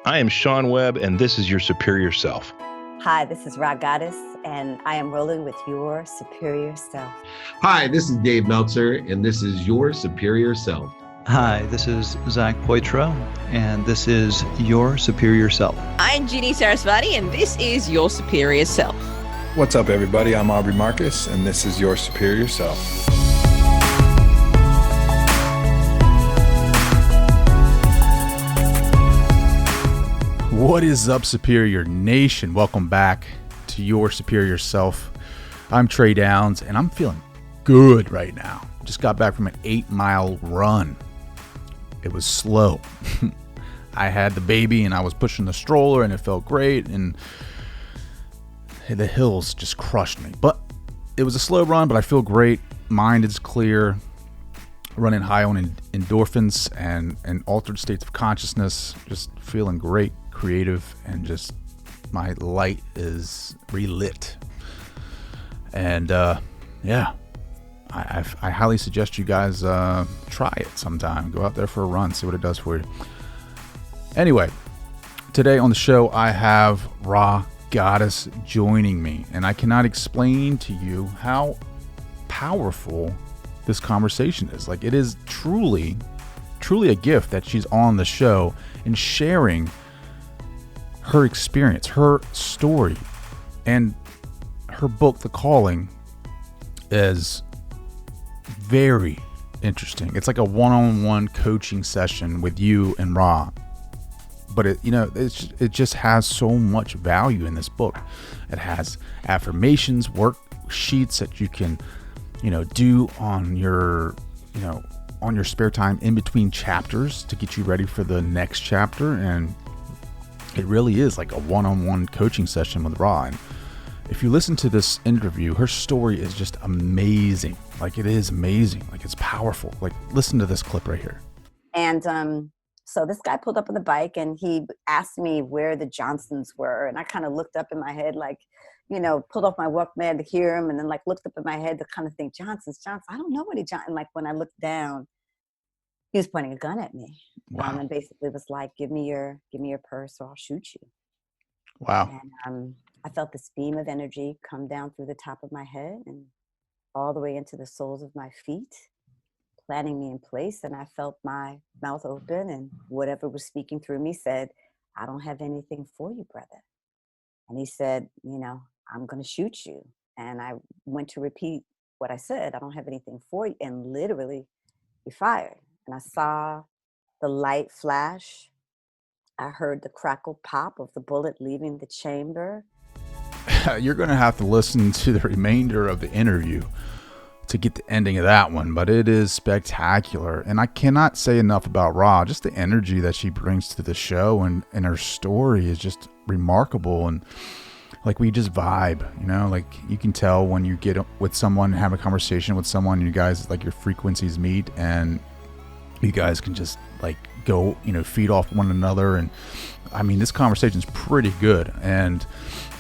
I am Sean Webb, and this is Your Superior Self. Hi, this is Rha Goddess, and I am rolling with Your Superior Self. Hi, this is Dave Meltzer, and this is Your Superior Self. Hi, this is Zach Poitras, and this is Your Superior Self. I'm Ginny Sarasvati, and this is Your Superior Self. What's up, everybody? I'm Aubrey Marcus, and this is Your Superior Self. What is up, Superior Nation? Welcome back to Your Superior Self. I'm Trey Downs, and I'm feeling good right now. Just got back from an 8-mile run. It was slow. I had the baby, and I was pushing the stroller, and it felt great, and the hills just crushed me. But it was a slow run, but I feel great. Mind is clear. Running high on endorphins and altered states of consciousness. Just feeling great, creative, and just my light is relit. And yeah, I highly suggest you guys try it sometime. Go out there for a run, see what it does for you. Anyway, today on the show I have Rha Goddess joining me, and I cannot explain to you how powerful this conversation is. Like, it is truly a gift that she's on the show and sharing her experience, her story, and her book, The Calling, is very interesting. It's like a one-on-one coaching session with you and Rha, but it just has so much value in this book. It has affirmations, worksheets that you can do on your spare time in between chapters to get you ready for the next chapter. And it really is like a one-on-one coaching session with Rha. And if you listen to this interview, her story is just amazing. Like, it is amazing. Like, it's powerful. Like, listen to this clip right here. And so this guy pulled up on the bike, and he asked me where the Johnsons were. And I kind of looked up in my head, like, pulled off my Walkman to hear him, and then looked up in my head to kind of think, Johnson's. I don't know what And when I looked down, he was pointing a gun at me. Wow. And basically was like, give me your purse or I'll shoot you. Wow. And I felt this beam of energy come down through the top of my head and all the way into the soles of my feet, planting me in place. And I felt my mouth open, and whatever was speaking through me said, I don't have anything for you, brother. And he said, I'm going to shoot you. And I went to repeat what I said, I don't have anything for you. And literally, he fired. And I saw the light flash. I heard the crackle pop of the bullet leaving the chamber. You're going to have to listen to the remainder of the interview to get the ending of that one, but it is spectacular. And I cannot say enough about Rha. Just the energy that she brings to the show and her story is just remarkable. And like, we just vibe, like, you can tell when you get with someone and have a conversation with someone, you guys, like, your frequencies meet, and you guys can just like go, feed off one another. And I mean, this conversation is pretty good. And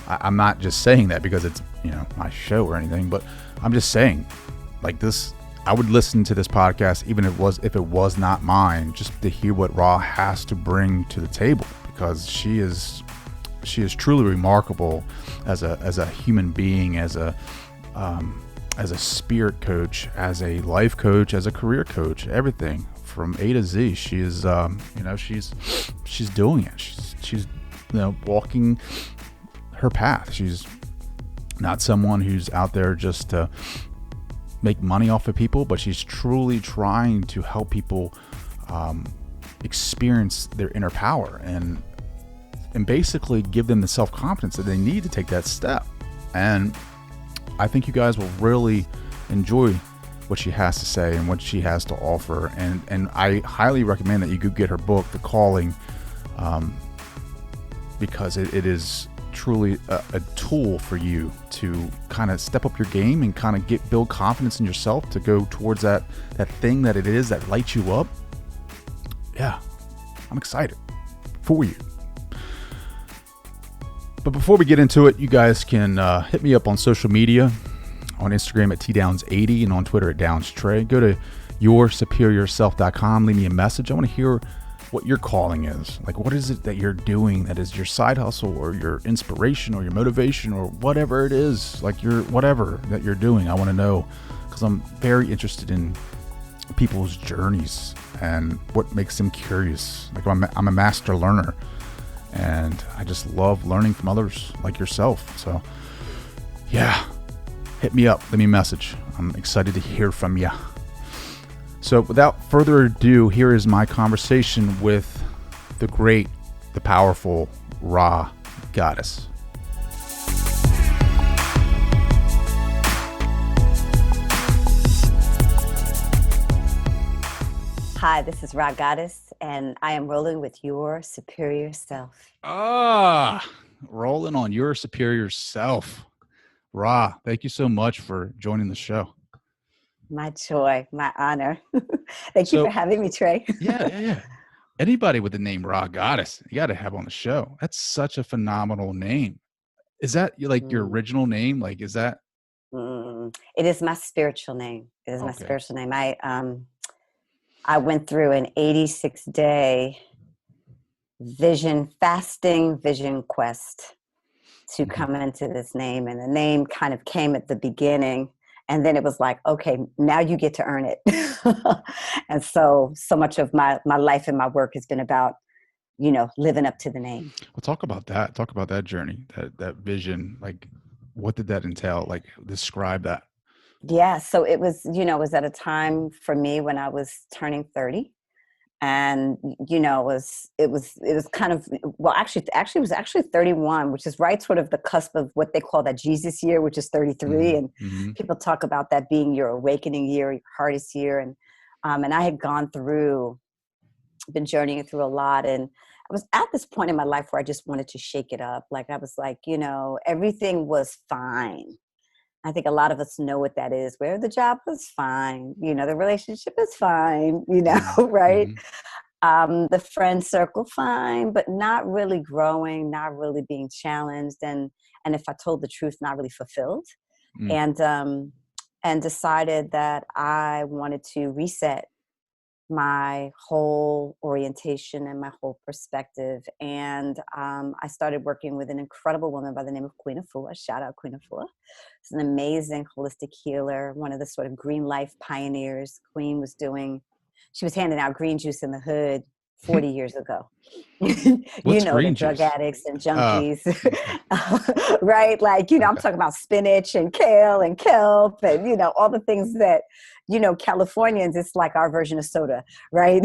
I'm not just saying that because it's, my show or anything, but I'm just saying, like, this, I would listen to this podcast even if it was not mine, just to hear what Rha has to bring to the table, because she is truly remarkable as a human being, as a spirit coach, as a life coach, as a career coach, everything from A to Z. She is, she's doing it. She's walking her path. She's not someone who's out there just to make money off of people, but she's truly trying to help people experience their inner power and basically give them the self-confidence that they need to take that step. And I think you guys will really enjoy what she has to say and what she has to offer. And I highly recommend that you go get her book, The Calling, because it is truly a tool for you to kind of step up your game and kind of build confidence in yourself to go towards that thing that it is that lights you up. Yeah, I'm excited for you. But before we get into it, you guys can hit me up on social media, on Instagram at tdowns80 and on Twitter at downstrey. Go to yoursuperiorself.com, leave me a message. I want to hear what your calling is. Like, what is it that you're doing that is your side hustle or your inspiration or your motivation or whatever it is, like your whatever that you're doing. I want to know, because I'm very interested in people's journeys and what makes them curious. Like, I'm a master learner, and I just love learning from others like yourself. So yeah, hit me up, leave me a message. I'm excited to hear from you. So without further ado, here is my conversation with the great, the powerful Rha Goddess. Hi, this is Rha Goddess, and I am rolling with your superior self. Rolling on your superior self. Rha, thank you so much for joining the show. My joy, my honor. Thank you for having me, Trey. Yeah. Anybody with the name Rha Goddess, you got to have on the show. That's such a phenomenal name. Is that like your original name? Like, is that? It is my spiritual name. It is my spiritual name. I went through an 86-day vision quest to come into this name. And the name kind of came at the beginning. And then it was like, okay, now you get to earn it. And so much of my life and my work has been about, living up to the name. Well, talk about that. Talk about that journey, that vision. Like, what did that entail? Like, describe that. Yeah. So it was, it was at a time for me when I was turning 30. And, it was kind of, well, actually it was actually 31, which is right sort of the cusp of what they call that Jesus year, which is 33. And people talk about that being your awakening year, your hardest year. And I had been journeying through a lot. And I was at this point in my life where I just wanted to shake it up. Like, I was like, everything was fine. I think a lot of us know what that is, where the job was fine, the relationship is fine, right? The friend circle fine, but not really growing, not really being challenged. And if I told the truth, not really fulfilled. And decided that I wanted to reset my whole orientation and my whole perspective. And I started working with an incredible woman by the name of Queen Afua. Shout out Queen Afua. She's an amazing holistic healer, one of the sort of green life pioneers. She was handing out green juice in the hood 40 years ago. The drug addicts and junkies, right? Like, I'm talking about spinach and kale and kelp and, all the things that, Californians, it's like our version of soda, right?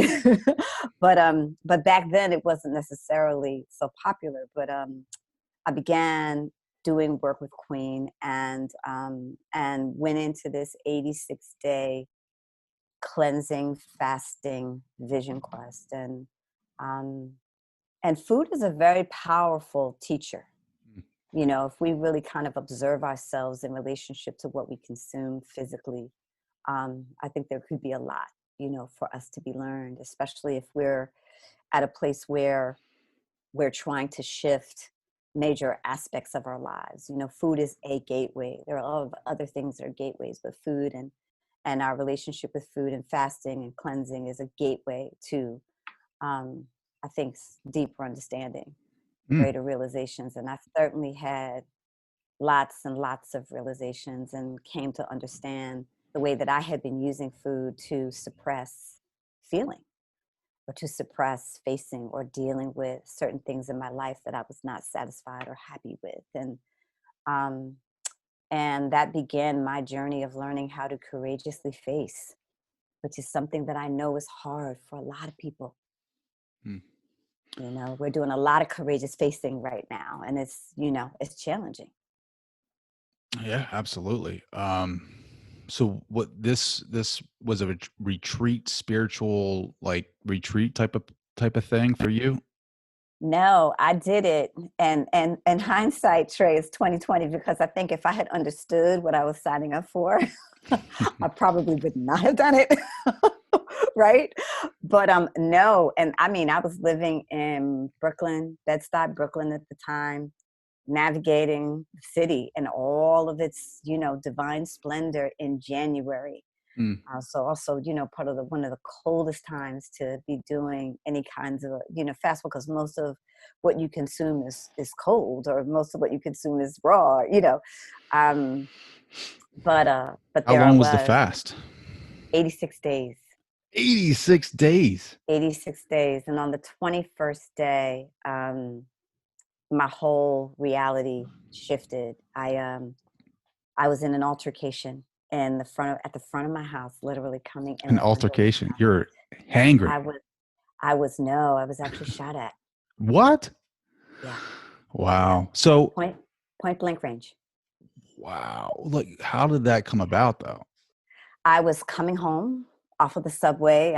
But back then it wasn't necessarily so popular. But I began doing work with Queen and went into this 86-day cleansing, fasting vision quest. And food is a very powerful teacher. If we really kind of observe ourselves in relationship to what we consume physically, I think there could be a lot, for us to be learned, especially if we're at a place where we're trying to shift major aspects of our lives. Food is a gateway. There are a lot of other things that are gateways, but food and our relationship with food and fasting and cleansing is a gateway to, I think, deeper understanding, greater realizations. And I've certainly had lots and lots of realizations and came to understand the way that I had been using food to suppress feeling or to suppress facing or dealing with certain things in my life that I was not satisfied or happy with. And that began my journey of learning how to courageously face, which is something that I know is hard for a lot of people. We're doing a lot of courageous facing right now, and it's challenging. Yeah, absolutely. So what this was a retreat, spiritual, like retreat type of thing for you? No, I did it. And hindsight, Trey, is 2020, because I think if I had understood what I was signing up for, I probably would not have done it. Right. But no. And I mean, I was living in Brooklyn, Bed-Stuy, Brooklyn at the time, navigating the city and all of its, divine splendor in January. So also, part of one of the coldest times to be doing any kinds of, fast, because most of what you consume is cold, or most of what you consume is raw, but How there I long was the was, fast? 86 days. 86 days. 86 days. And on the 21st day, my whole reality shifted. I was in an altercation at the front of my house, literally coming in An the front door. altercation. You're hangry. I was actually shot at. What? Yeah. Wow. So Point blank range. wow. Look, how did that come about though? I was coming home off of the subway.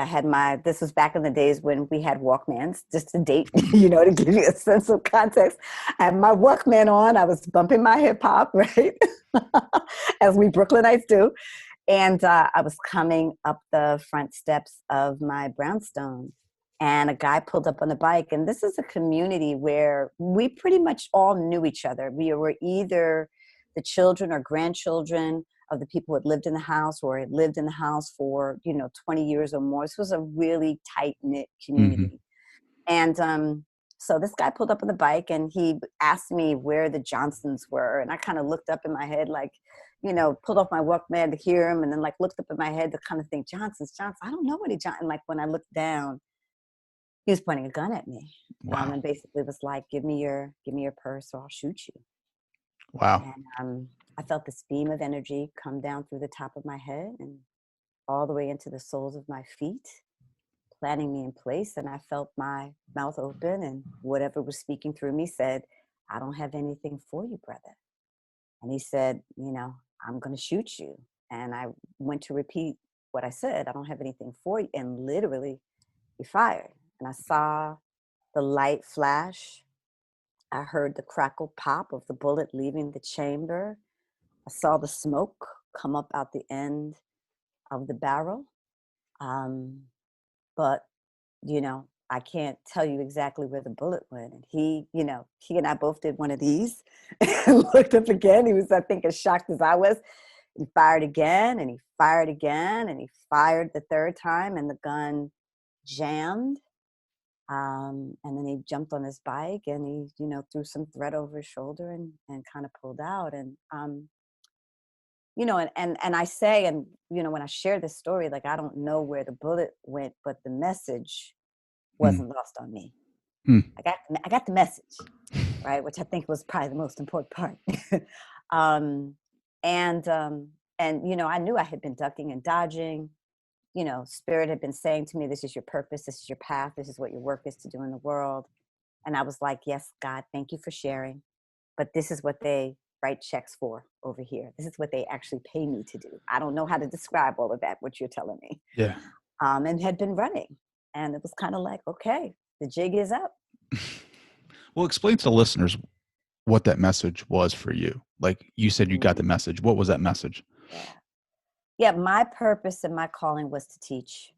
This was back in the days when we had Walkmans, just to date, to give you a sense of context. I had my Walkman on. I was bumping my hip hop, right? As we Brooklynites do. And I was coming up the front steps of my brownstone, and a guy pulled up on the bike. And this is a community where we pretty much all knew each other. We were either the children or grandchildren of the people who had lived in the house, or had lived in the house for 20 years or more. This was a really tight-knit community. And so this guy pulled up on the bike, and he asked me where the Johnsons were. And I kind of looked up in my head, like, pulled off my Walkman to hear him, and then like looked up in my head to kind of think, Johnsons, I don't know any Johnson. Like when I looked down, he was pointing a gun at me. Wow. And basically was like, give me your purse or I'll shoot you. Wow. And I felt this beam of energy come down through the top of my head and all the way into the soles of my feet, planting me in place. And I felt my mouth open, and whatever was speaking through me said, I don't have anything for you, brother. And he said, I'm going to shoot you. And I went to repeat what I said, I don't have anything for you. And literally he fired. And I saw the light flash. I heard the crackle pop of the bullet leaving the chamber. I saw the smoke come up out the end of the barrel. But, I can't tell you exactly where the bullet went. And he and I both did one of these and looked up again. He was, I think, as shocked as I was. He fired again, and he fired again, and he fired the third time, and the gun jammed. And then he jumped on his bike, and he, threw some thread over his shoulder and kind of pulled out. And, and I say, and, when I share this story, like, I don't know where the bullet went, but the message wasn't lost on me. I got the message, right? Which I think was probably the most important part. And I knew I had been ducking and dodging. Spirit had been saying to me, this is your purpose, this is your path, this is what your work is to do in the world. And I was like, yes, God, thank you for sharing. But this is what they write checks for over here. This is what they actually pay me to do. I don't know how to describe all of that, what you're telling me. Yeah. And had been running. And it was kind of like, okay, the jig is up. Well, explain to the listeners what that message was for you. Like you said, you got the message. What was that message? Yeah, my purpose and my calling was to teach,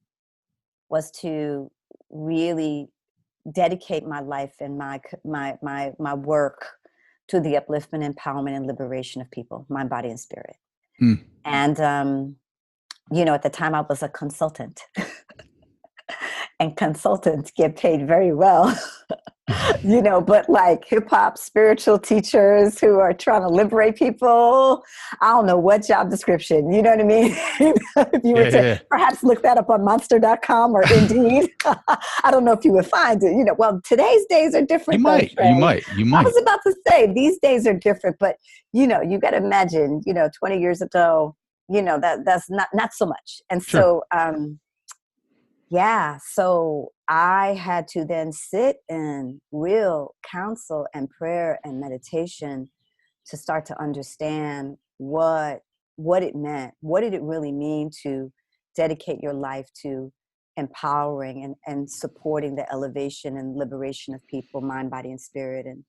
was to really dedicate my life and my work to the upliftment, empowerment, and liberation of people, mind, body, and spirit. And, at the time I was a consultant. And consultants get paid very well, but like hip hop spiritual teachers who are trying to liberate people, I don't know what job description, you know what I mean? If you were to perhaps look that up on monster.com or Indeed, I don't know if you would find it, well, today's days are different. You might. I was about to say, these days are different, but you got to imagine, 20 years ago, that's not so much. And so, so I had to then sit in real counsel and prayer and meditation to start to understand what it meant. What did it really mean to dedicate your life to empowering and supporting the elevation and liberation of people, mind, body, and spirit. And,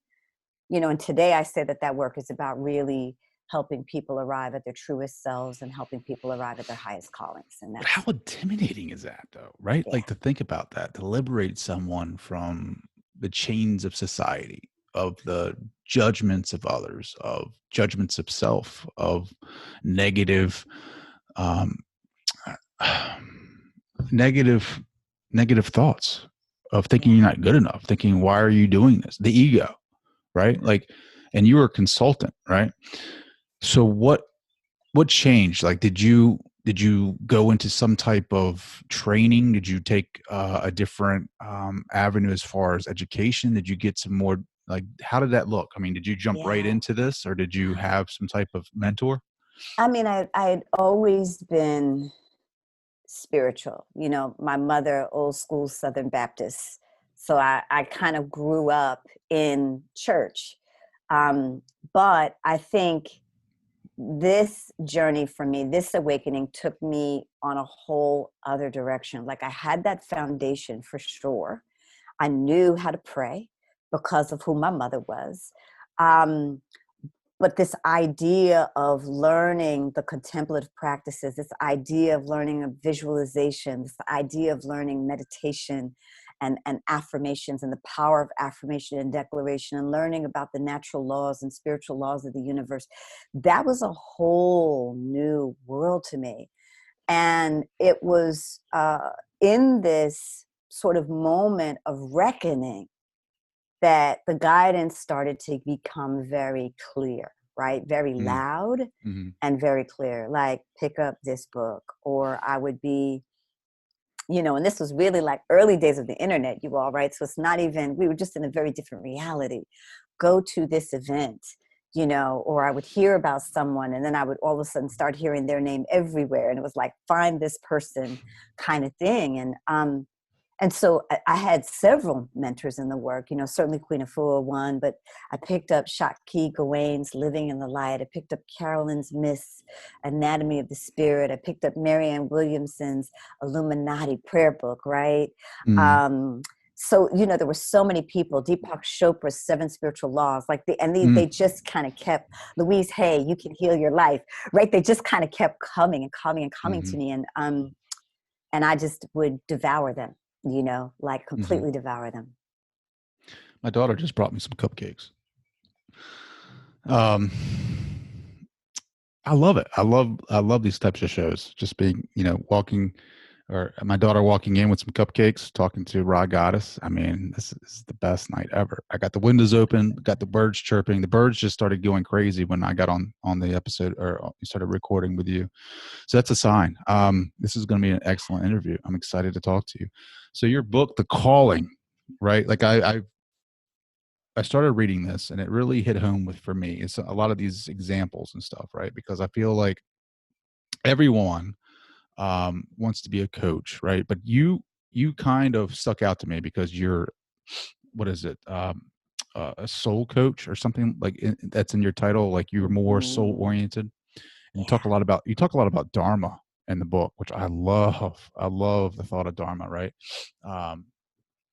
and today I say that work is about really helping people arrive at their truest selves and helping people arrive at their highest callings. And that's, how intimidating is that though, right? Yeah. Like to think about that, to liberate someone from the chains of society, of the judgments of others, of judgments of self, of negative negative thoughts of thinking you're not good enough, thinking, why are you doing this? The ego, right? Like, and you were a consultant, right? So what changed? Like, did you go into some type of training? Did you take a different avenue as far as education? Did you get some more, like, how did that look? I mean, did you jump right into this, or did you have some type of mentor? I mean, I'd always been spiritual. You know, my mother, old school Southern Baptist. So I kind of grew up in church. But I think this journey for me, this awakening took me on a whole other direction. Like, I had that foundation for sure. I knew how to pray because of who my mother was. But this idea of learning the contemplative practices, this idea of learning of visualization, this idea of learning meditation and affirmations and the power of affirmation and declaration, and learning about the natural laws and spiritual laws of the universe, that was a whole new world to me. And it was in this sort of moment of reckoning that the guidance started to become very clear, right? Very loud and very clear. Like, pick up this book, or I would be, you know, and this was really like early days of the internet, you all, right? So it's not even, we were just in a very different reality. Go to this event, you know, or I would hear about someone and then I would all of a sudden start hearing their name everywhere. And it was like, find this person kind of thing. And so I had several mentors in the work, you know, certainly Queen Afua one, but I picked up Shakti Gawain's Living in the Light. I picked up Carolyn's Myths, Anatomy of the Spirit. I picked up Marianne Williamson's Illuminati prayer book, right? So, you know, there were so many people, Deepak Chopra's 7 Spiritual Laws, like they just kind of kept, Louise Hay, You Can Heal Your Life, right? They just kind of kept coming and coming and coming to me. And I just would devour them. You know, like completely devour them. My daughter just brought me some cupcakes. I love it. I love these types of shows. Just being, you know, walking, or my daughter walking in with some cupcakes, talking to Rha Goddess. I mean, this is the best night ever. I got the windows open, got the birds chirping. The birds just started going crazy when I got on the episode, or started recording with you. So that's a sign. This is going to be an excellent interview. I'm excited to talk to you. So your book, The Calling, right? Like I started reading this and it really hit home for me. It's a lot of these examples and stuff, right? Because I feel like everyone wants to be a coach, right? But you kind of stuck out to me because you're, what is it? A soul coach or something like that's in your title. Like, you're more soul oriented. And you talk a lot about Dharma in the book, which I love. I love the thought of Dharma, right? I'm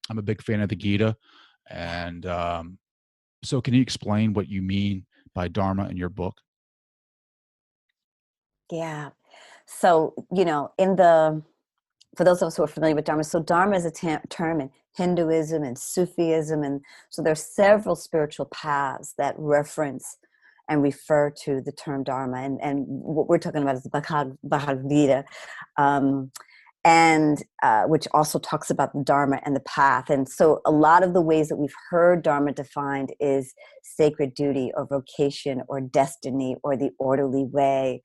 a big fan of the Gita. And so can you explain what you mean by Dharma in your book? Yeah. So, you know, for those of us who are familiar with Dharma, so Dharma is a term in Hinduism and Sufism. And so there's several spiritual paths that reference and refer to the term Dharma. And what we're talking about is the Bhagavad Gita, and which also talks about the Dharma and the path. And so a lot of the ways that we've heard Dharma defined is sacred duty or vocation or destiny or the orderly way,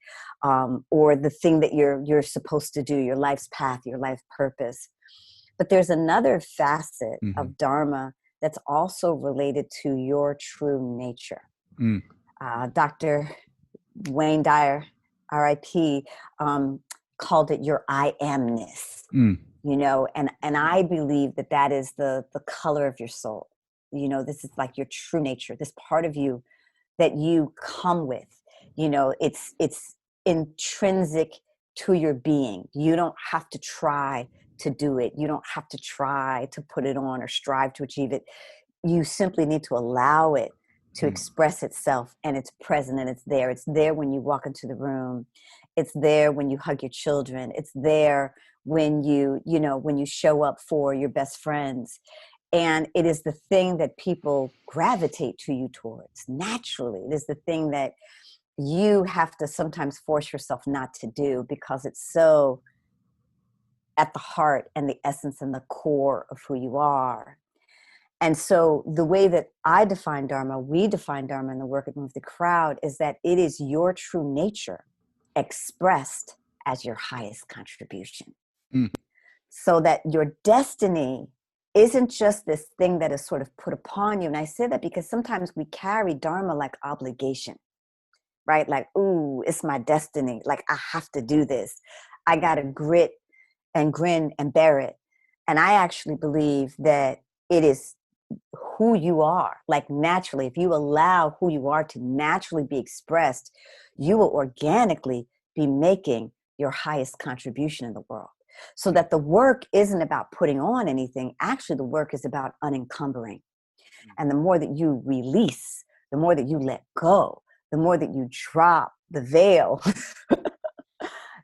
or the thing that you're supposed to do, your life's path, your life purpose. But there's another facet of Dharma that's also related to your true nature. Dr. Wayne Dyer, R.I.P., called it your I amness, you know, and I believe that is the color of your soul. You know, this is like your true nature, this part of you that you come with, you know, it's intrinsic to your being. You don't have to try to do it. You don't have to try to put it on or strive to achieve it. You simply need to allow it to express itself, and it's present and it's there. It's there when you walk into the room. It's there when you hug your children. It's there when when you show up for your best friends. And it is the thing that people gravitate to you towards naturally. It is the thing that you have to sometimes force yourself not to do because it's so at the heart and the essence and the core of who you are. And so the way that I define Dharma, we define Dharma in the work of Move the Crowd, is that it is your true nature expressed as your highest contribution. Mm. So that your destiny isn't just this thing that is sort of put upon you. And I say that because sometimes we carry Dharma like obligation, right? Like, ooh, it's my destiny. Like, I have to do this. I got to grit and grin and bear it. And I actually believe that it is who you are. Like, naturally, if you allow who you are to naturally be expressed, you will organically be making your highest contribution in the world. So that the work isn't about putting on anything. Actually, the work is about unencumbering. And the more that you release, the more that you let go, the more that you drop the veil,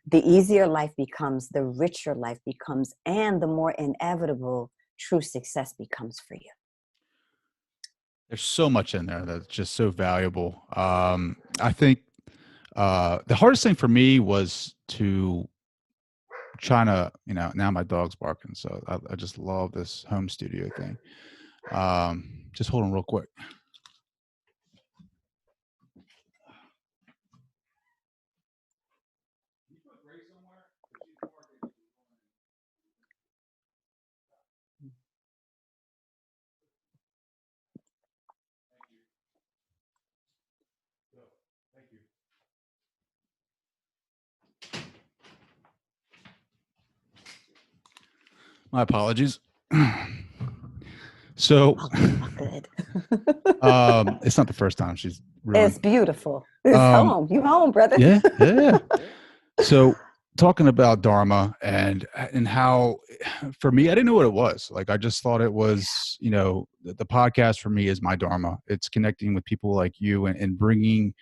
the easier life becomes, the richer life becomes, and the more inevitable true success becomes for you. There's so much in there that's just so valuable. I think the hardest thing for me was to trying to, now my dog's barking, so I just love this home studio thing. Just hold on real quick. My apologies. So Good. it's not the first time she's ruined. It's beautiful. It's home. You home, brother. Yeah. So talking about Dharma and how, for me, I didn't know what it was. Like, I just thought it was, the podcast for me is my Dharma. It's connecting with people like you and bringing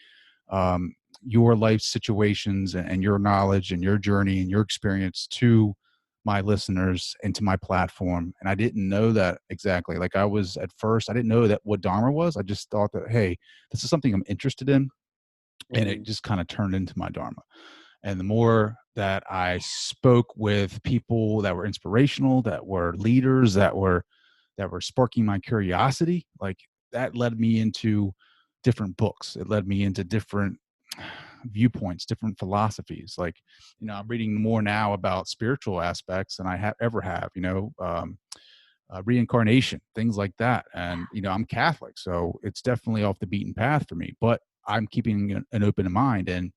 your life situations and your knowledge and your journey and your experience to my listeners and to my platform. And I didn't know that exactly. Like, I was at first, I didn't know that what Dharma was. I just thought that, hey, this is something I'm interested in. And it just kind of turned into my Dharma. And the more that I spoke with people that were inspirational, that were leaders, that were sparking my curiosity, like, that led me into different books. It led me into different viewpoints, different philosophies. Like, I'm reading more now about spiritual aspects than I ever have, reincarnation, things like that. And, I'm Catholic, so it's definitely off the beaten path for me, but I'm keeping an open mind. And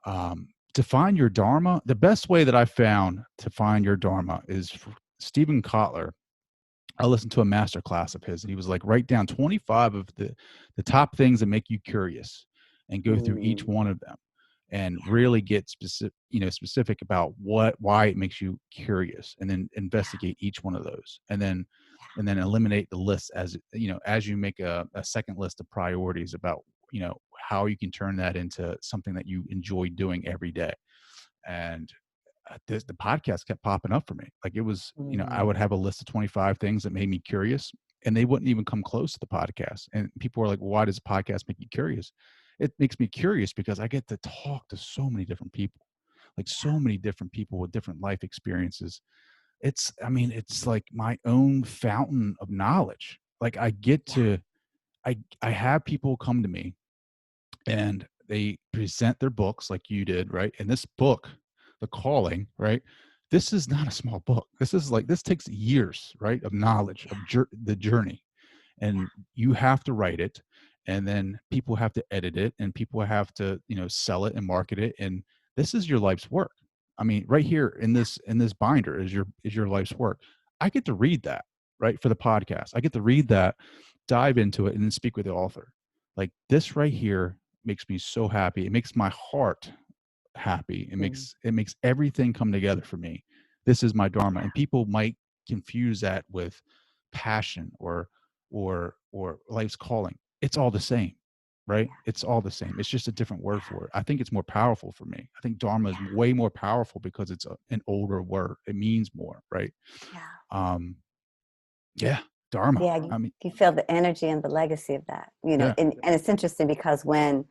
to find your Dharma, the best way that I found to find your Dharma is Stephen Kotler. I listened to a master class of his, and he was like, write down 25 of the top things that make you curious and go through each one of them and really get specific about why it makes you curious, and then investigate each one of those, and then eliminate the list as you make a second list of priorities about, how you can turn that into something that you enjoy doing every day. And the podcast kept popping up for me. Like, it was, I would have a list of 25 things that made me curious, and they wouldn't even come close to the podcast. And people were like, well, why does a podcast make you curious? It makes me curious because I get to talk to so many different people, like so many different people with different life experiences. It's like my own fountain of knowledge. Like, I get to, I have people come to me and they present their books like you did, right? And this book, The Calling, right? This is not a small book. This takes years, right, of knowledge, of the journey. And you have to write it, and then people have to edit it, and people have to, sell it and market it. And this is your life's work. I mean, right here in this binder is your life's work. I get to read that, right, for the podcast. I get to read that, dive into it, and then speak with the author. Like, this right here makes me so happy. It makes my heart happy. It makes everything come together for me. This is my Dharma. And people might confuse that with passion or life's calling. It's all the same, right? It's all the same. It's just a different word for it. I think it's more powerful for me. I think Dharma is way more powerful because it's an older word. It means more, right? Dharma. Yeah, you feel the energy and the legacy of that, and it's interesting because when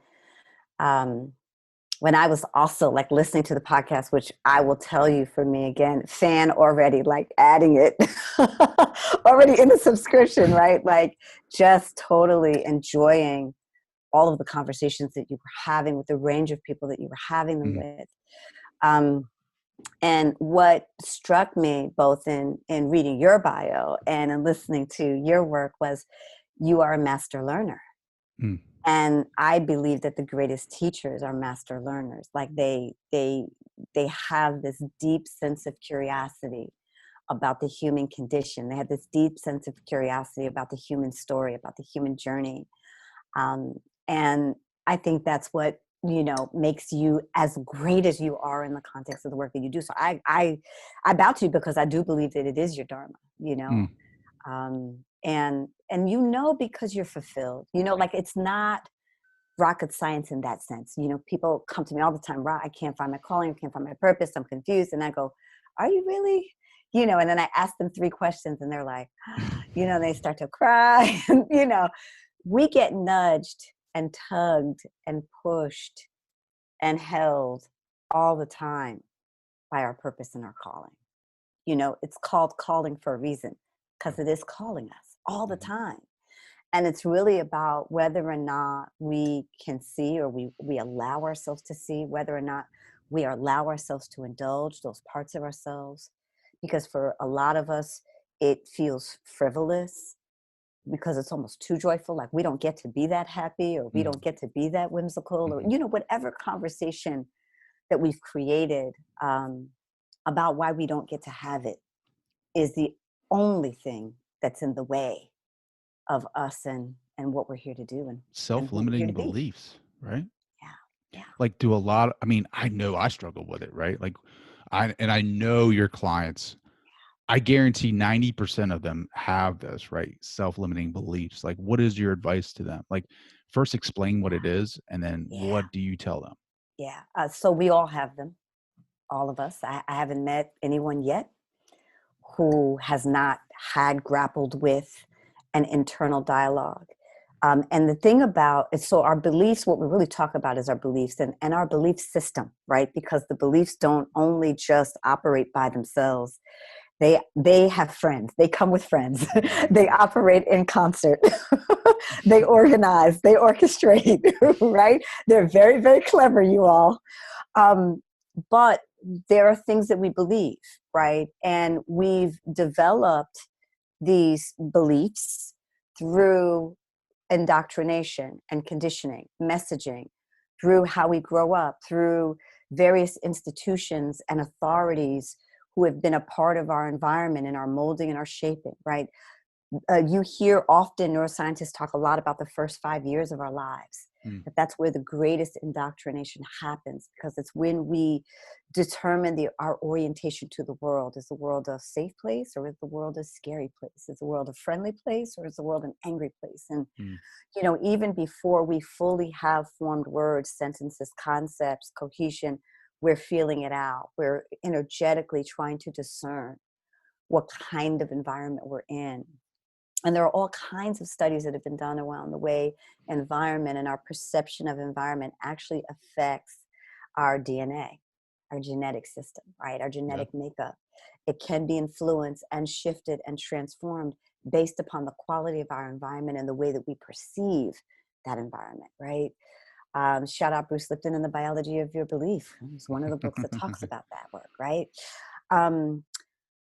when I was also like listening to the podcast, which I will tell you, for me, again, fan already, like adding it already in the subscription, right? Like just totally enjoying all of the conversations that you were having with the range of people that you were having them with. And what struck me both in reading your bio and in listening to your work was you are a master learner. And I believe that the greatest teachers are master learners. Like they have this deep sense of curiosity about the human condition. They have this deep sense of curiosity about the human story, about the human journey. And I think that's what, makes you as great as you are in the context of the work that you do. So I bow to you because I do believe that it is your Dharma, and because you're fulfilled, like it's not rocket science in that sense. People come to me all the time, Ra, I can't find my calling, I can't find my purpose, I'm confused. And I go, are you really? And then I ask them 3 questions and they're like, they start to cry. We get nudged and tugged and pushed and held all the time by our purpose and our calling. It's called calling for a reason, because it is calling us all the time. And it's really about whether or not we can see, or we allow ourselves to see, whether or not we allow ourselves to indulge those parts of ourselves. Because for a lot of us, it feels frivolous because it's almost too joyful. Like we don't get to be that happy, or we don't get to be that whimsical, or, whatever conversation that we've created about why we don't get to have it is the only thing that's in the way of us and what we're here to do, and Self-limiting beliefs, right? Yeah. Like I know I struggle with it, right? Like I know your clients, I guarantee 90% of them have this, right? Self-limiting beliefs. Like, what is your advice to them? Like, first explain what it is, and then what do you tell them? Yeah. So we all have them, all of us. I haven't met anyone yet who has not had grappled with an internal dialogue. And the thing about it, so our beliefs, what we really talk about is our beliefs and our belief system, right? Because the beliefs don't only just operate by themselves. They have friends. They come with friends. They operate in concert. They organize. They orchestrate, right? They're very, very clever, you all. But there are things that we believe, right? And we've developed these beliefs through indoctrination and conditioning, messaging, through how we grow up, through various institutions and authorities who have been a part of our environment and our molding and our shaping, right? You hear often neuroscientists talk a lot about the first 5 years of our lives. That's where the greatest indoctrination happens, because it's when we determine our orientation to the world. Is the world a safe place, or is the world a scary place? Is the world a friendly place, or is the world an angry place? And even before we fully have formed words, sentences, concepts, cohesion, we're feeling it out. We're energetically trying to discern what kind of environment we're in. And there are all kinds of studies that have been done around the way environment and our perception of environment actually affects our DNA, our genetic system, right? Our genetic makeup. It can be influenced and shifted and transformed based upon the quality of our environment and the way that we perceive that environment, right? Shout out Bruce Lipton and the Biology of Your Belief. It's one of the books that talks about that work, right?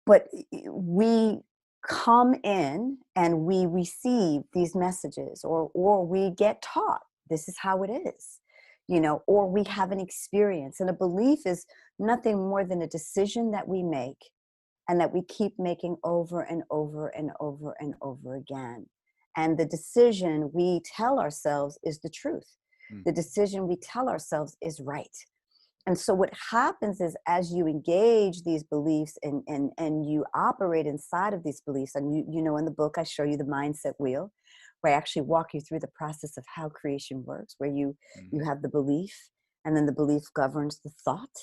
But we come in and we receive these messages, or we get taught this is how it is, or we have an experience. And a belief is nothing more than a decision that we make and that we keep making over and over and over and over again. And the decision we tell ourselves is the truth. The decision we tell ourselves is right. And so what happens is, as you engage these beliefs and you operate inside of these beliefs, and in the book, I show you the mindset wheel, where I actually walk you through the process of how creation works, where you have the belief, and then the belief governs the thought,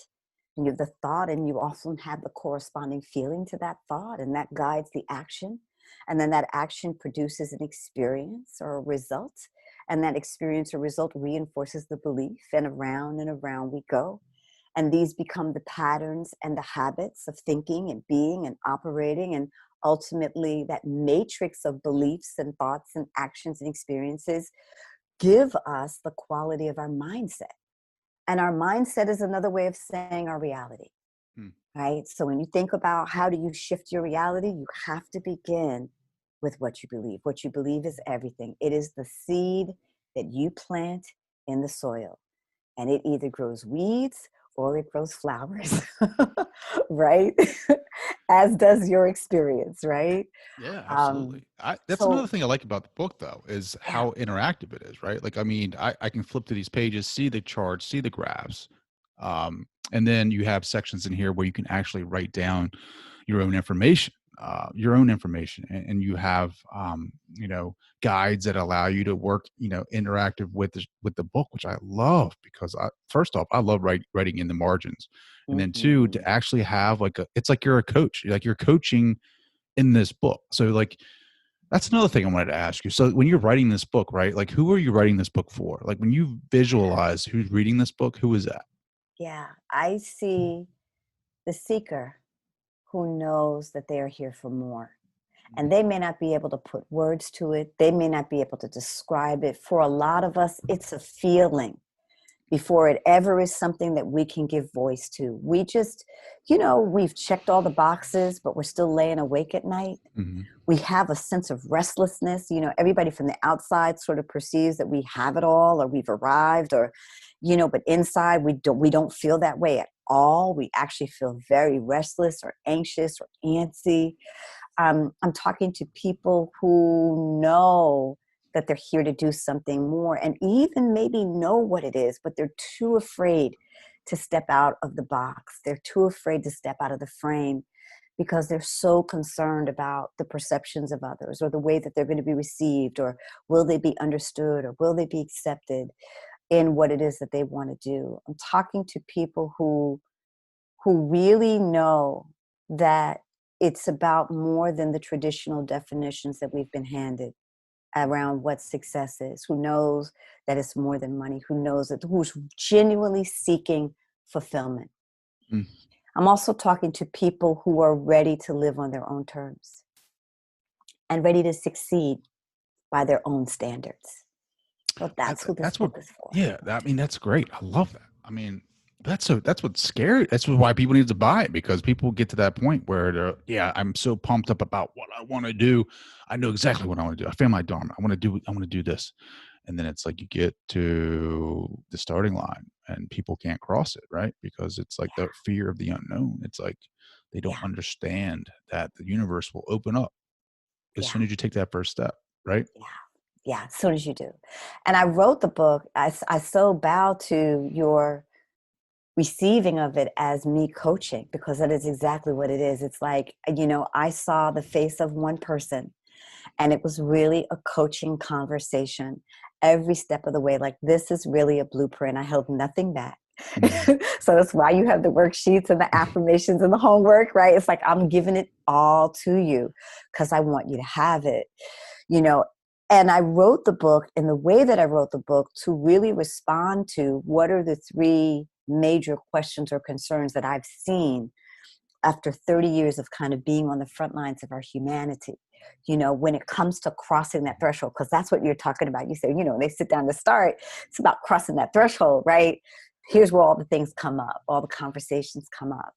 and you have the thought, and you often have the corresponding feeling to that thought, and that guides the action. And then that action produces an experience or a result. And that experience or result reinforces the belief, and around we go. And these become the patterns and the habits of thinking and being and operating. And ultimately, that matrix of beliefs and thoughts and actions and experiences give us the quality of our mindset. And our mindset is another way of saying our reality, right? So when you think about how do you shift your reality, you have to begin with what you believe. What you believe is everything. It is the seed that you plant in the soil. And it either grows weeds or it grows flowers, right? As does your experience, right? Yeah, absolutely. That's So another thing I like about the book, though, is how interactive it is, right? Like, I mean, I can flip to these pages, see the charts, see the graphs. And then you have sections in here where you can actually write down your own information, and you have, guides that allow you to work, interactive with the book, which I love because first off, I love writing in the margins. And then two, to actually have it's like you're a coach, like you're coaching in this book. So like, that's another thing I wanted to ask you. So when you're writing this book, right? Like, who are you writing this book for? Like, when you visualize who's reading this book, who is that? yeah, I see the seeker who knows that they are here for more. And they may not be able to put words to it. They may not be able to describe it. For a lot of us, it's a feeling before it ever is something that we can give voice to. We just, we've checked all the boxes, but we're still laying awake at night. Mm-hmm. We have a sense of restlessness. Everybody from the outside sort of perceives that we have it all, or we've arrived, or, but inside we don't feel that way at all. We actually feel very restless or anxious or antsy. I'm talking to people who know that they're here to do something more, and even maybe know what it is, but they're too afraid to step out of the box. They're too afraid to step out of the frame because they're so concerned about the perceptions of others, or the way that they're going to be received, or will they be understood, or will they be accepted in what it is that they want to do. I'm talking to people who really know that it's about more than the traditional definitions that we've been handed around what success is, who knows that it's more than money, who's genuinely seeking fulfillment. Mm. I'm also talking to people who are ready to live on their own terms and ready to succeed by their own standards. So that's who this book is for. Yeah, that's great. I love that. I mean, that's what's scary. That's why people need to buy it, because people get to that point where I'm so pumped up about what I want to do. I know exactly what I want to do. I found my Dharma. I want to do this. And then it's like you get to the starting line and people can't cross it, right? Because it's like the fear of the unknown. It's like they don't understand that the universe will open up as soon as you take that first step, right? Yeah, as soon as you do. And I wrote the book. I so bow to your receiving of it as me coaching, because that is exactly what it is. It's like, I saw the face of one person, and it was really a coaching conversation every step of the way. Like, this is really a blueprint. I held nothing back. Mm-hmm. So that's why you have the worksheets and the affirmations and the homework, right? It's like, I'm giving it all to you because I want you to have it, And I wrote the book in the way that I wrote the book to really respond to what are the three major questions or concerns that I've seen after 30 years of kind of being on the front lines of our humanity, when it comes to crossing that threshold, because that's what you're talking about. You say, they sit down to start. It's about crossing that threshold, right? Here's where all the things come up, all the conversations come up.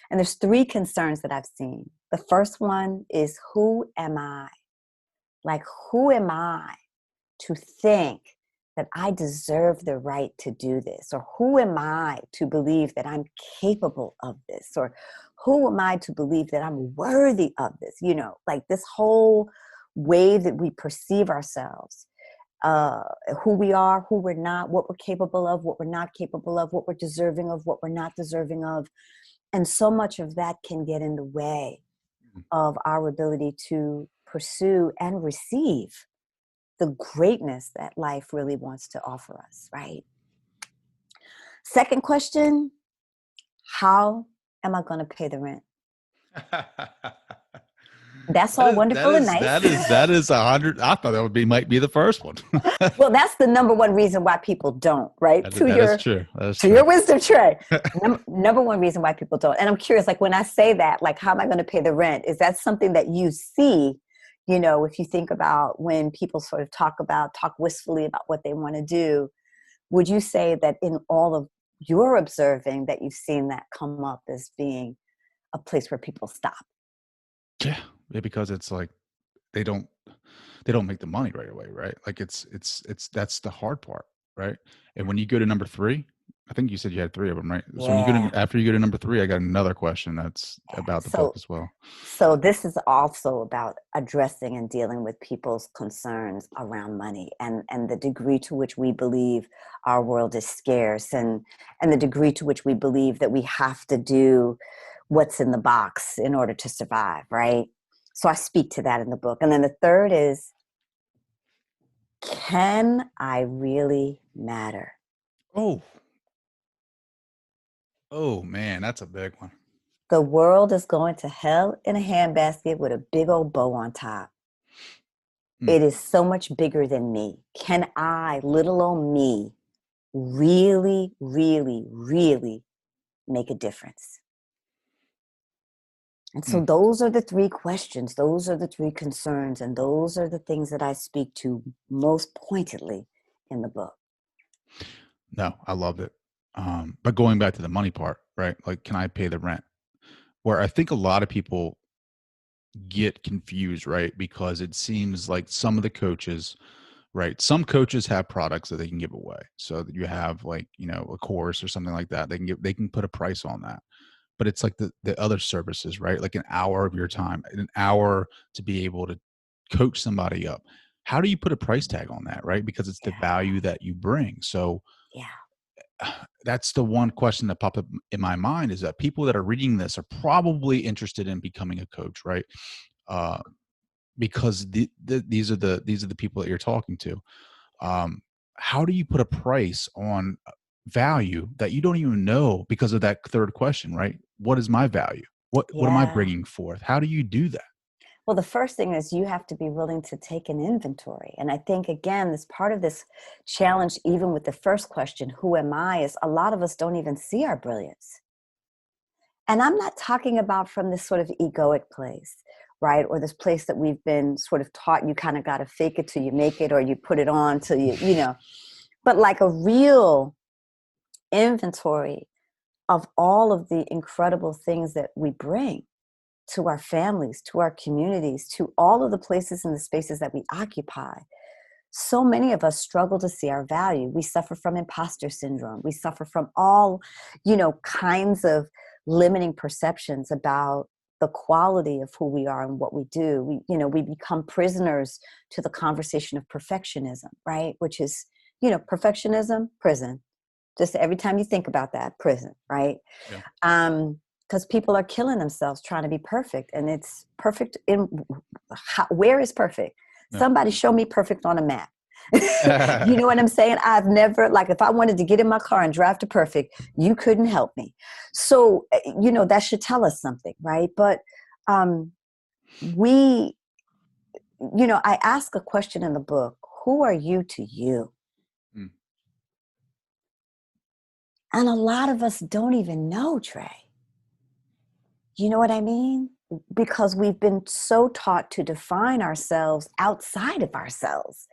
And there's three concerns that I've seen. The first one is, who am I? Like, who am I to think that I deserve the right to do this? Or who am I to believe that I'm capable of this? Or who am I to believe that I'm worthy of this? Like this whole way that we perceive ourselves, who we are, who we're not, what we're capable of, what we're not capable of, what we're deserving of, what we're not deserving of. And so much of that can get in the way of our ability to pursue and receive the greatness that life really wants to offer us, right? Second question, how am I going to pay the rent? That's all wonderful and nice. That is 100. I thought that might be the first one. Well, that's the number one reason why people don't, right? That is true. Your wisdom tray. Number one reason why people don't. And I'm curious, like when I say that, like how am I going to pay the rent? Is that something that you see, you know, if you think about when people sort of talk wistfully about what they want to do, would you say that in all of your observing that you've seen that come up as being a place where people stop? Yeah, because it's like they don't make the money right away, right? Like it's that's the hard part, right? And when you go to number 3, I think you said you had 3 of them, right? So when you go to, after you go to number 3, I got another question that's about the book as well. So this is also about addressing and dealing with people's concerns around money and the degree to which we believe our world is scarce and the degree to which we believe that we have to do what's in the box in order to survive, right? So I speak to that in the book. And then the third is, can I really matter? Oh man, that's a big one. The world is going to hell in a handbasket with a big old bow on top. It is so much bigger than me. Can I, little old me, really, really, really make a difference? And so those are the 3 questions. Those are the 3 concerns. And those are the things that I speak to most pointedly in the book. No, I loved it. But going back to the money part, right? Like, can I pay the rent? Where I think a lot of people get confused, right? Because it seems like some of the coaches, right? Some coaches have products that they can give away. So that you have like, you know, a course or something like that. They can put a price on that. But it's like the other services, right? Like an hour of your time, an hour to be able to coach somebody up. How do you put a price tag on that, right? Because it's the value that you bring. So that's the one question that popped up in my mind, is that people that are reading this are probably interested in becoming a coach, right? Because these are the people that you're talking to. How do you put a price on value that you don't even know because of that third question, right? What is my value? What am I bringing forth? How do you do that? Well, the first thing is you have to be willing to take an inventory. And I think, again, this part of this challenge, even with the first question, who am I, is a lot of us don't even see our brilliance. And I'm not talking about from this sort of egoic place, right? Or this place that we've been sort of taught you kind of got to fake it till you make it, or you put it on till you know, but like a real inventory of all of the incredible things that we bring to our families, to our communities, to all of the places and the spaces that we occupy. So many of us struggle to see our value. We suffer from imposter syndrome. We suffer from all, you know, kinds of limiting perceptions about the quality of who we are and what we do. We become prisoners to the conversation of perfectionism, right? Which is, you know, perfectionism, prison. Just every time you think about that, prison, right? Yeah. Because people are killing themselves trying to be perfect. And it's perfect where is perfect? No. Somebody show me perfect on a map. You know what I'm saying? I've never, like, if I wanted to get in my car and drive to perfect, you couldn't help me. So, you know, that should tell us something, right? But I ask a question in the book, who are you to you? And a lot of us don't even know, Trey. You know what I mean? Because we've been so taught to define ourselves outside of ourselves.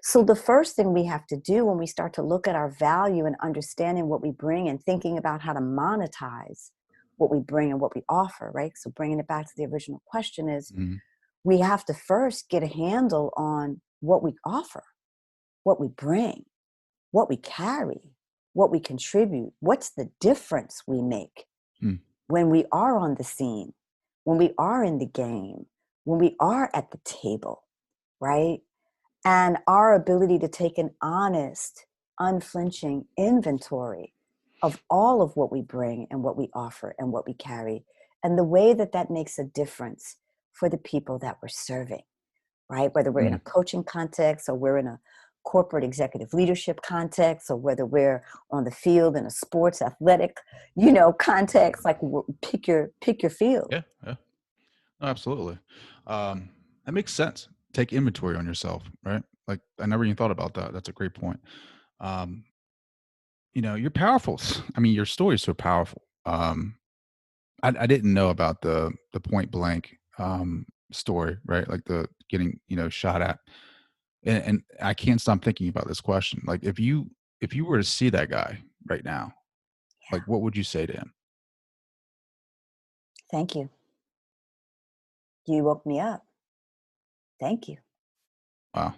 So the first thing we have to do when we start to look at our value and understanding what we bring and thinking about how to monetize what we bring and what we offer, right? So bringing it back to the original question is, we have to first get a handle on what we offer, what we bring, what we carry, what we contribute, what's the difference we make when we are on the scene, when we are in the game, when we are at the table, right? And our ability to take an honest, unflinching inventory of all of what we bring and what we offer and what we carry, and the way that that makes a difference for the people that we're serving, right? Whether we're in a coaching context or we're in a corporate executive leadership context, or whether we're on the field in a sports athletic, context, like pick your field. Yeah. No, absolutely. That makes sense. Take inventory on yourself, right? Like I never even thought about that. That's a great point. Um, you're powerful. I mean, your story is so powerful. I didn't know about the point blank story, right? Like the getting shot at, and I can't stop thinking about this question. Like if you were to see that guy right now, like what would you say to him? Thank you. You woke me up. Thank you. Wow,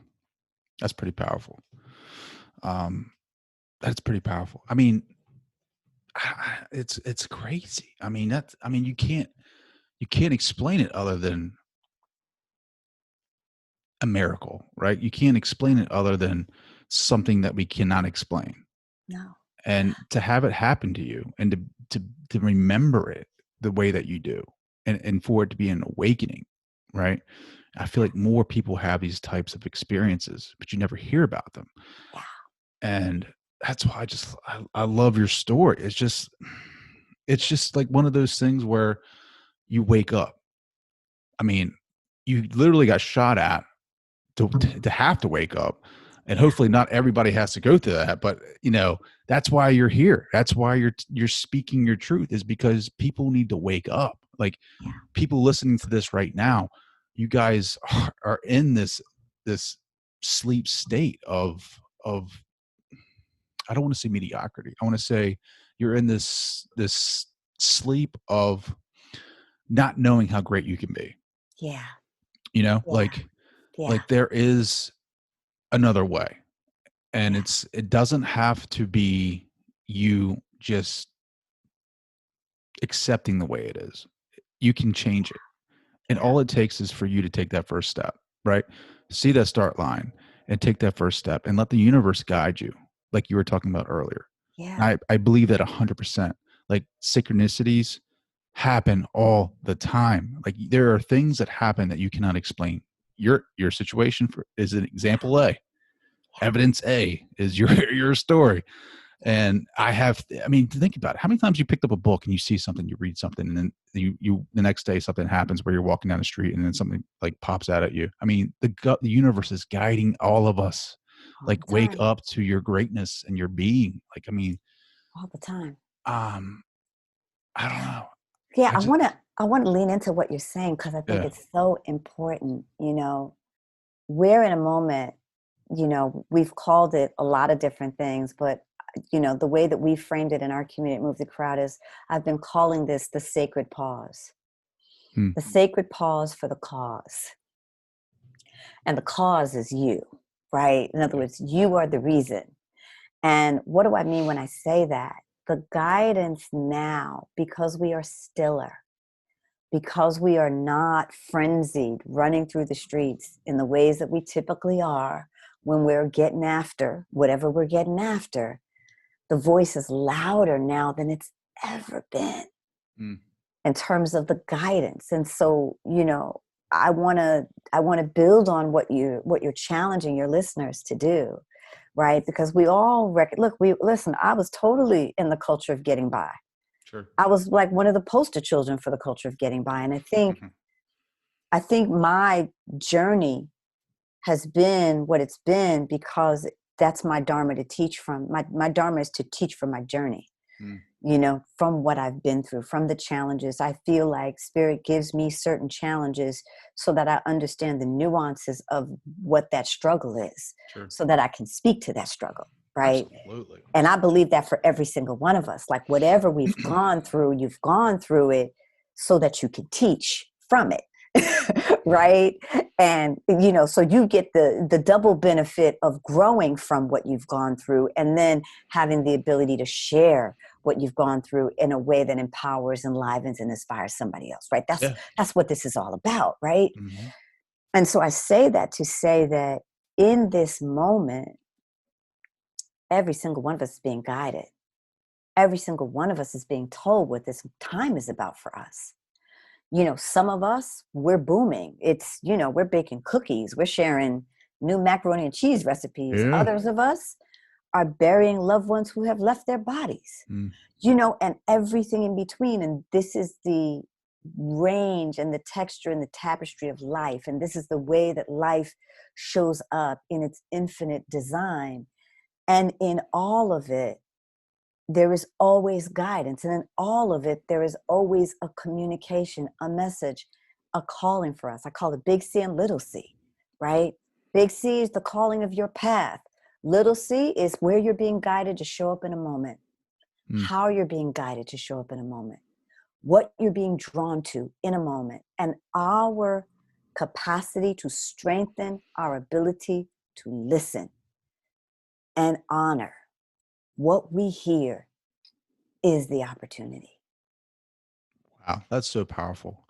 that's pretty powerful. Um, that's pretty powerful. I mean, it's crazy. I mean, you can't explain it other than a miracle, right? You can't explain it other than something that we cannot explain. No. And to have it happen to you and to remember it the way that you do and for it to be an awakening, right? I feel like more people have these types of experiences, but you never hear about them. Yeah. And that's why I love your story. It's just like one of those things where you wake up. I mean, you literally got shot at to have to wake up, and hopefully not everybody has to go through that, but that's why you're here. That's why you're speaking your truth, is because people need to wake up. Like people listening to this right now, you guys are in this sleep state of I don't want to say mediocrity. I want to say you're in this sleep of not knowing how great you can be. Yeah. Like Yeah. there is another way, and it doesn't have to be you just accepting the way it is. You can change it, and all it takes is for you to take that first step, right? See that start line and take that first step and let the universe guide you, like you were talking about earlier. Yeah. I believe that 100%. Like synchronicities happen all the time. Like there are things that happen that you cannot explain. Your situation is an example A. Evidence A is your story. And I mean, think about it. How many times you picked up a book and you see something, you read something, and then you the next day something happens where you're walking down the street and then something like pops out at you. I mean, the universe is guiding all of us. Like wake up to your greatness and your being. Like, I mean, all the time. I don't know. Yeah, I want to lean into what you're saying, because I think it's so important. We're in a moment, we've called it a lot of different things, but the way that we framed it in our community at Move the Crowd is, I've been calling this the sacred pause. The sacred pause for the cause. And the cause is you, right? In other words, you are the reason. And what do I mean when I say that? The guidance now, because we are stiller, because we are not frenzied, running through the streets in the ways that we typically are when we're getting after whatever we're getting after, the voice is louder now than it's ever been in terms of the guidance. And so, I want to build on what you're challenging your listeners to do, right? Because we all listen, I was totally in the culture of getting by. Sure. I was like one of the poster children for the culture of getting by. And I think my journey has been what it's been because that's my Dharma to teach from. My Dharma is to teach from my journey, from what I've been through, from the challenges. I feel like Spirit gives me certain challenges so that I understand the nuances of what that struggle is, so that I can speak to that struggle, right? Absolutely. And I believe that for every single one of us, like whatever we've gone through, you've gone through it so that you can teach from it. Right. And, so you get the double benefit of growing from what you've gone through, and then having the ability to share what you've gone through in a way that empowers, enlivens, and inspires somebody else. Right. That's what this is all about. Right. Mm-hmm. And so I say that to say that in this moment, every single one of us is being guided. Every single one of us is being told what this time is about for us. Some of us, we're booming. It's, we're baking cookies. We're sharing new macaroni and cheese recipes. Yeah. Others of us are burying loved ones who have left their bodies, and everything in between. And this is the range and the texture and the tapestry of life. And this is the way that life shows up in its infinite design. And in all of it, there is always guidance. And in all of it, there is always a communication, a message, a calling for us. I call it big C and little c, right? Big C is the calling of your path. Little c is where you're being guided to show up in a moment, how you're being guided to show up in a moment, what you're being drawn to in a moment, and our capacity to strengthen our ability to listen and honor what we hear is the opportunity. Wow, that's so powerful.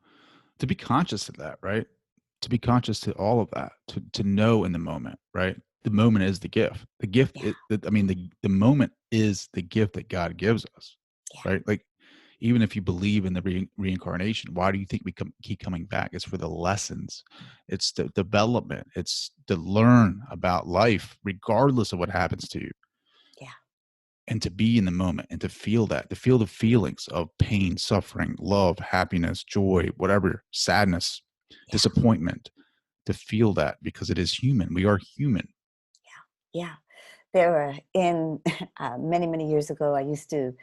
To be conscious of that, right? To be conscious to all of that, to know in the moment, right? The moment is the gift. The gift, the moment is the gift that God gives us, right? Like, even if you believe in the reincarnation, why do you think we keep coming back? It's for the lessons. It's the development. It's to learn about life, regardless of what happens to you. Yeah. And to be in the moment and to feel that, to feel the feelings of pain, suffering, love, happiness, joy, whatever, sadness, disappointment, to feel that because it is human. We are human. Yeah. There were many, many years ago, I used to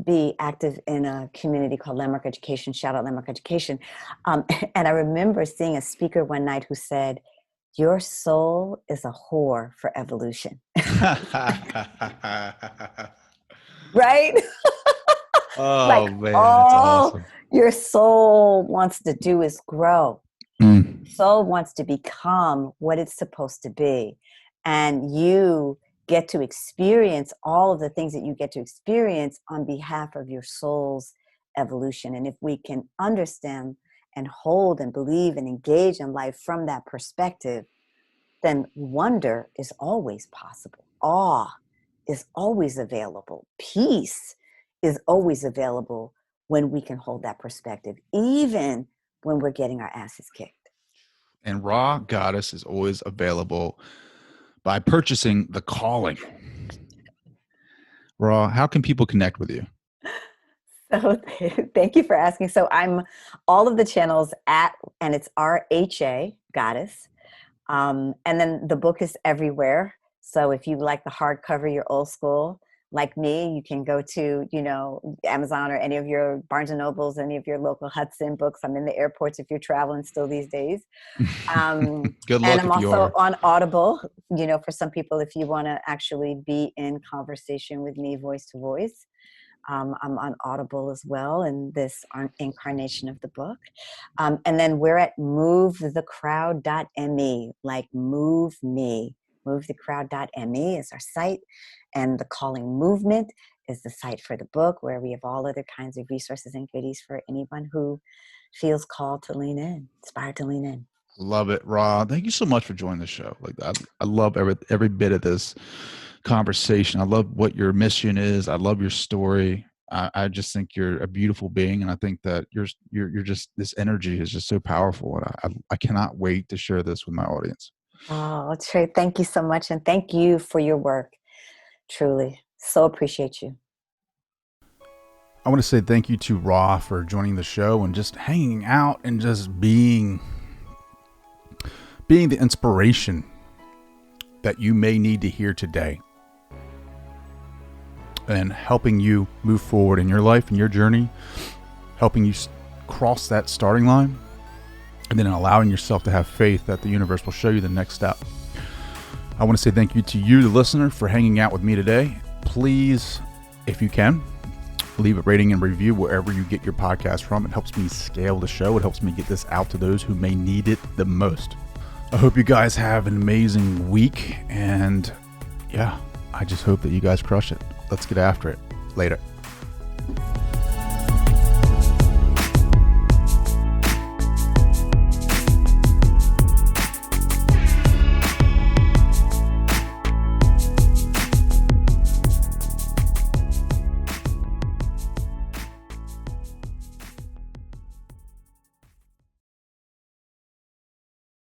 be active in a community called Landmark Education, shout out Landmark Education. And I remember seeing a speaker one night who said, your soul is a whore for evolution. Right? Oh, like, man, that's awesome. Your soul wants to do is grow. Soul wants to become what it's supposed to be. And you get to experience all of the things that you get to experience on behalf of your soul's evolution. And if we can understand and hold and believe and engage in life from that perspective, then wonder is always possible. Awe is always available. Peace is always available when we can hold that perspective, even when we're getting our asses kicked. And Rha Goddess is always available by purchasing the Calling. Rha, how can people connect with you? So thank you for asking. So I'm all of the channels and it's RHA Goddess. And then the book is everywhere. So if you like the hardcover, you're old school, like me, you can go to, Amazon or any of your Barnes and Nobles, any of your local Hudson books. I'm in the airports if you're traveling still these days. Good luck. And I'm if you also are. on Audible, for some people, if you want to actually be in conversation with me voice to voice. I'm on Audible as well in this incarnation of the book. And then we're at movethecrowd.me, like move me. Movethecrowd.me is our site. And the Calling Movement is the site for the book, where we have all other kinds of resources and goodies for anyone who feels called to lean in, inspired to lean in. Love it, Rha. Thank you so much for joining the show. Like I love every bit of this conversation. I love what your mission is. I love your story. I just think you're a beautiful being, and I think that you're just, this energy is just so powerful, and I cannot wait to share this with my audience. Oh, Trey, thank you so much, and thank you for your work. Truly, so appreciate you. I want to say thank you to Rha for joining the show and just hanging out and just being the inspiration that you may need to hear today, and helping you move forward in your life and your journey, helping you cross that starting line, and then allowing yourself to have faith that the universe will show you the next step. I want to say thank you to you, the listener, for hanging out with me today. Please, if you can, leave a rating and review wherever you get your podcast from. It helps me scale the show. It helps me get this out to those who may need it the most. I hope you guys have an amazing week, and I just hope that you guys crush it. Let's get after it. Later.